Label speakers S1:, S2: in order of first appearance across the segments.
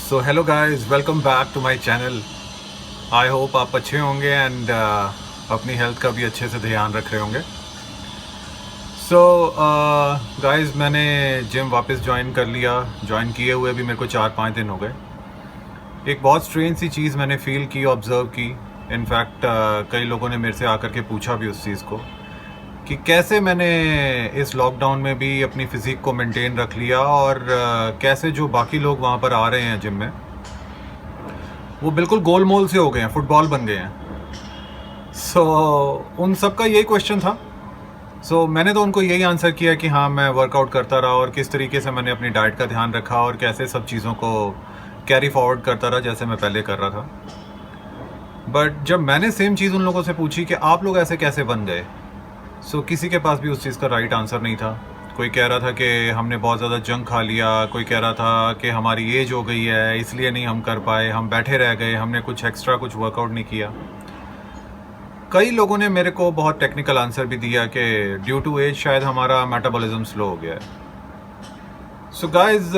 S1: So hello guys, welcome back to my channel. I hope आप अच्छे होंगे and अपनी हेल्थ का भी अच्छे से ध्यान रख रहे होंगे। सो गाइस, मैंने जिम वापस ज्वाइन कर लिया। ज्वाइन किए हुए भी मेरे को 4-5 दिन हो गए। एक बहुत स्ट्रेंज सी चीज़ मैंने फील की, ऑब्ज़र्व की। इनफैक्ट कई लोगों ने मेरे से आकर के पूछा भी उस चीज़ को कि कैसे मैंने इस लॉकडाउन में भी अपनी फ़िज़ीक को मेंटेन रख लिया और कैसे जो बाकी लोग वहाँ पर आ रहे हैं जिम में वो बिल्कुल गोल मोल से हो गए हैं, फुटबॉल बन गए हैं। सो उन सब का यही क्वेश्चन था। मैंने तो उनको यही आंसर किया कि हाँ, मैं वर्कआउट करता रहा और किस तरीके से मैंने अपनी डाइट का ध्यान रखा और कैसे सब चीज़ों को कैरी फॉरवर्ड करता रहा जैसे मैं पहले कर रहा था। बट जब मैंने सेम चीज़ उन लोगों से पूछी कि आप लोग ऐसे कैसे बन गए, किसी के पास भी उस चीज़ का राइट आंसर नहीं था। कोई कह रहा था कि हमने बहुत ज़्यादा जंक खा लिया, कोई कह रहा था कि हमारी एज हो गई है इसलिए नहीं हम कर पाए, हम बैठे रह गए, हमने कुछ एक्स्ट्रा कुछ वर्कआउट नहीं किया। कई लोगों ने मेरे को बहुत टेक्निकल आंसर भी दिया कि ड्यू टू एज शायद हमारा मेटाबॉलिज्म स्लो हो गया है। गाइज,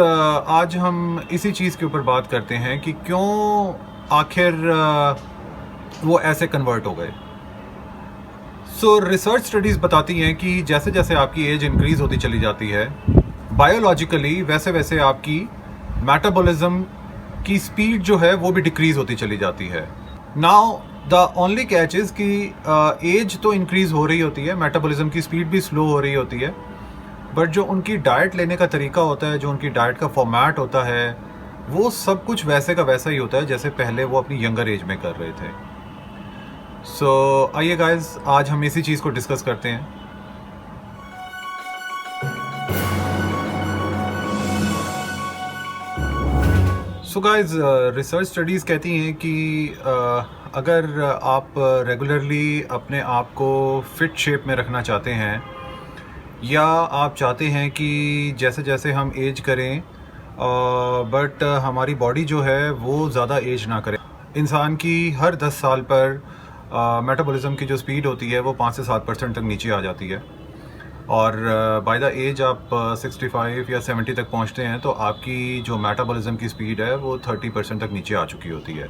S1: आज हम इसी चीज़ के ऊपर बात करते हैं कि क्यों आखिर वो ऐसे कन्वर्ट हो गए। रिसर्च स्टडीज़ बताती हैं कि जैसे जैसे आपकी एज इंक्रीज़ होती चली जाती है, बायोलॉजिकली वैसे वैसे आपकी मेटाबॉलिज्म की स्पीड जो है वो भी डिक्रीज़ होती चली जाती है। Now the only catch is कि एज तो इंक्रीज़ हो रही होती है, मेटाबॉलिज्म की स्पीड भी स्लो हो रही होती है, बट जो उनकी डाइट लेने का तरीका होता है, जो उनकी डाइट का फॉर्मेट होता है, वो सब कुछ वैसे का वैसा ही होता है जैसे पहले वो अपनी यंगर एज में कर रहे थे। आइए गाइज, आज हम इसी चीज़ को डिस्कस करते हैं। गाइज, रिसर्च स्टडीज़ कहती हैं कि अगर आप रेगुलरली अपने आप को फिट शेप में रखना चाहते हैं या आप चाहते हैं कि जैसे जैसे हम एज करें बट हमारी बॉडी जो है वो ज़्यादा एज ना करे। इंसान की हर 10 साल पर मेटाबॉलिज्म की जो स्पीड होती है वो 5 से 7% तक नीचे आ जाती है और बाय द एज आप 65 या 70 तक पहुंचते हैं तो आपकी जो मेटाबॉलिज्म की स्पीड है वो 30% तक नीचे आ चुकी होती है।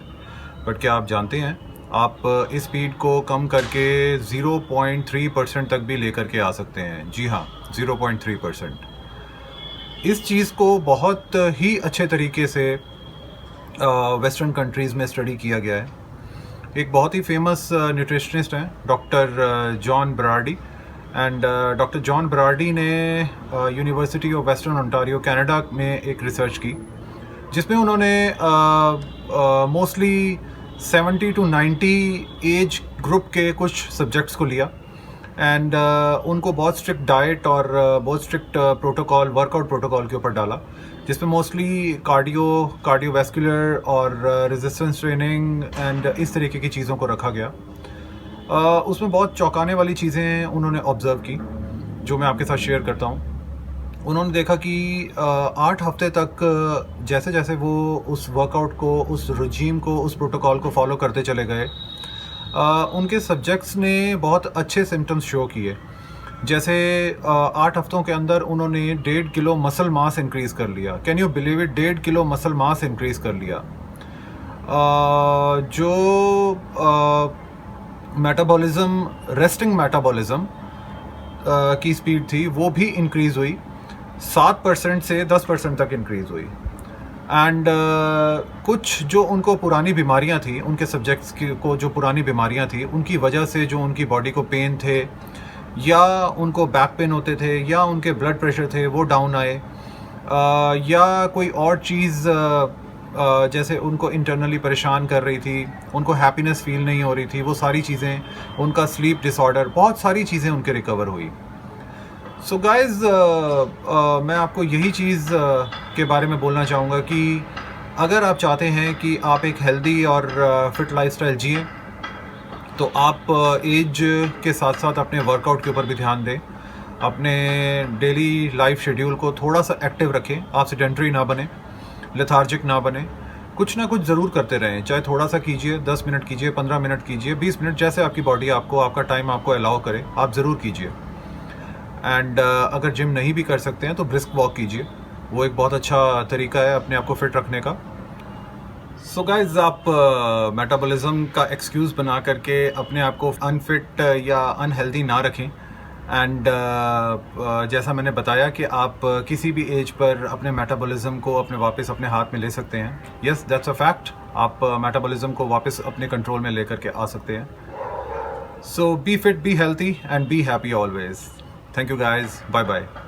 S1: बट क्या आप जानते हैं, आप इस स्पीड को कम करके 0.3% तक भी लेकर के आ सकते हैं। जी हाँ, 0.3%। इस चीज़ को बहुत ही अच्छे तरीके से वेस्टर्न कंट्रीज़ में स्टडी किया गया है। एक बहुत ही फेमस न्यूट्रिशनिस्ट हैं, doctor John Berardi. And doctor John Berardi ने University of Western Ontario Canada में एक रिसर्च की जिसमें उन्होंने मोस्टली 70 to 90 एज ग्रुप के कुछ सब्जेक्ट्स को लिया एंड उनको बहुत स्ट्रिक्ट डाइट और बहुत स्ट्रिक्ट प्रोटोकॉल, वर्कआउट प्रोटोकॉल के ऊपर डाला, जिसमें मोस्टली कार्डियोवैस्कुलर और रेजिस्टेंस ट्रेनिंग एंड इस तरीके की चीज़ों को रखा गया। उसमें बहुत चौंकाने वाली चीज़ें उन्होंने ऑब्ज़र्व की जो मैं आपके साथ शेयर करता हूँ। उन्होंने देखा कि 8 हफ्ते तक जैसे जैसे वो उस वर्कआउट को, उस रजीम को, उस प्रोटोकॉल को फॉलो करते चले गए, उनके सब्जेक्ट्स ने बहुत अच्छे सिम्टम्स शो किए। जैसे 8 हफ्तों के अंदर उन्होंने 1.5 किलो मसल मास इंक्रीज़ कर लिया। Can you believe it? 1.5 kilo muscle mass increase कर लिया। जो मेटाबॉलिज्म, रेस्टिंग मेटाबॉलिज्म की स्पीड थी वो भी इंक्रीज़ हुई, 7% से 10% तक इंक्रीज़ हुई। एंड कुछ जो उनको पुरानी बीमारियां थी, उनके सब्जेक्ट्स को जो पुरानी बीमारियां थी, उनकी वजह से जो उनकी बॉडी को पेन थे या उनको बैक पेन होते थे या उनके ब्लड प्रेशर थे वो डाउन आए, या कोई और चीज़ जैसे उनको इंटरनली परेशान कर रही थी, उनको हैप्पीनेस फील नहीं हो रही थी, वो सारी चीज़ें, उनका स्लीप डिसऑर्डर, बहुत सारी चीज़ें उनके रिकवर हुई। गाइज़, मैं आपको यही चीज़ के बारे में बोलना चाहूँगा कि अगर आप चाहते हैं कि आप एक हेल्दी और फिट लाइफस्टाइल जिएं, तो आप एज के साथ साथ अपने वर्कआउट के ऊपर भी ध्यान दें। अपने डेली लाइफ शेड्यूल को थोड़ा सा एक्टिव रखें। आप सेडेंटरी ना बने, लेथार्जिक ना बने, कुछ ना कुछ ज़रूर करते रहें। चाहे थोड़ा सा कीजिए, 10 मिनट कीजिए, 15 मिनट कीजिए, 20 मिनट, जैसे आपकी बॉडी आपको, आपका टाइम आपको अलाउ करे, आप ज़रूर कीजिए। एंड अगर जिम नहीं भी कर सकते हैं तो ब्रिस्क वॉक कीजिए, वो एक बहुत अच्छा तरीका है अपने आप को फिट रखने का। सो गाइज, आप मेटाबॉलिज्म का एक्सक्यूज़ बना करके अपने आप को अनफिट या अनहेल्दी ना रखें। एंड जैसा मैंने बताया कि आप किसी भी एज पर अपने मेटाबॉलिज्म को वापस अपने हाथ में ले सकते हैं। Yes, that's a fact. आप मेटाबॉलिज्म को वापस अपने कंट्रोल में लेकर के आ सकते हैं। So be fit, be healthy and be happy always. Thank you guys, bye bye.